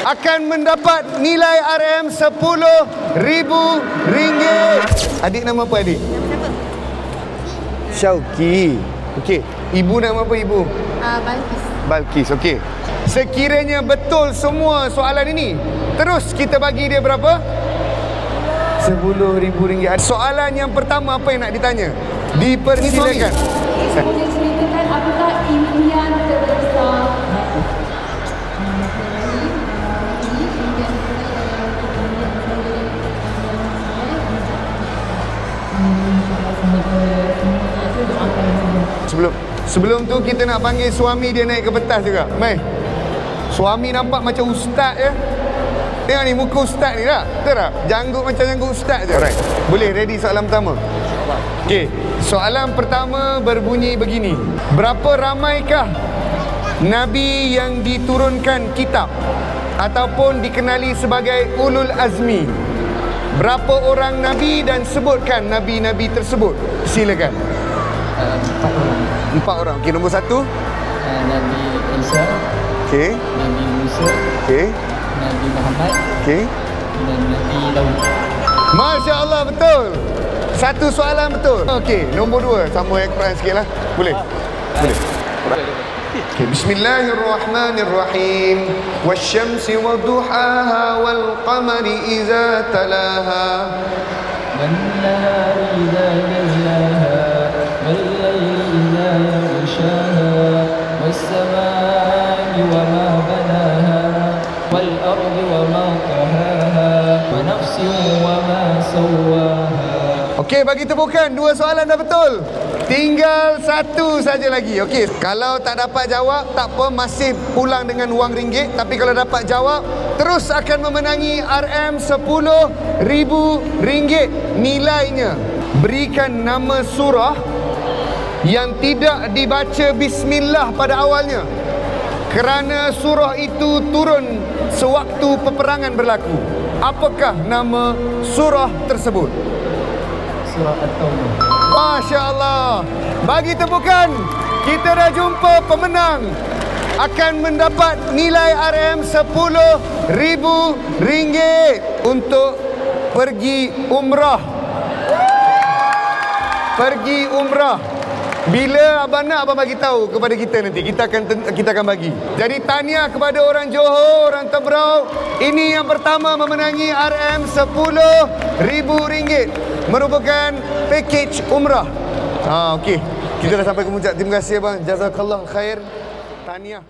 akan mendapat nilai RM RM10,000. Adik nama apa adik? Syauki. Okey. Ibu nama apa ibu? Balkis. Balkis, okey. Sekiranya betul semua soalan ini, terus kita bagi dia berapa? RM10,000. Soalan yang pertama apa yang nak ditanya? Dipersilakan. Boleh ceritakan apakah impian terbesar? Sebelum tu kita nak panggil suami dia naik ke pentas juga. Mai. Suami nampak macam ustaz ya. Tengok ni muka ustaz ni tak? Betul tak? Janggut macam janggut ustaz je. Alright. Boleh ready soalan pertama? Okey. Soalan pertama berbunyi begini. Berapa ramaikah nabi yang diturunkan kitab ataupun dikenali sebagai ulul azmi? Berapa orang nabi dan sebutkan nabi-nabi tersebut? Silakan. 4 orang. Okey, nombor 1. Nabi Isa. Okey. Nabi Musa. Okey. Nabi Muhammad. Okey. Dan Nabi Daud. Masya Allah, betul. Satu soalan betul. Okey, nombor 2. Sambung ayat Quran sikit lah. Boleh? Boleh. Okay. Bismillahirrahmanirrahim. Wasyamsi wadduhaha wal qamari iza talaha. والنهار إذا جلاها والليل إذا يغشاها والسماء وما بناها والأرض وما طحاها ونفس وما سواها. Okey, bagi tepukan. 2 soalan dah betul. Tinggal 1 saja lagi. Okey, kalau tak dapat jawab, tak apa, masih pulang dengan wang ringgit. Tapi kalau dapat jawab, terus akan memenangi RM10,000 nilainya. Berikan nama surah yang tidak dibaca bismillah pada awalnya, kerana surah itu turun sewaktu peperangan berlaku. Apakah nama surah tersebut? Surah At-Taubah. Masya Allah. Bagi tepukan. Kita dah jumpa pemenang. Akan mendapat nilai RM10,000 untuk pergi umrah. Pergi umrah. Bila abang nak, abang bagi tahu kepada kita nanti. Kita akan bagi. Jadi tahniah kepada orang Johor, orang Tebrau. Ini yang pertama memenangi RM10,000. Merupakan package umrah. Okey. Kita dah sampai ke puncak. Terima kasih abang. Jazakallah khair. Tahniah.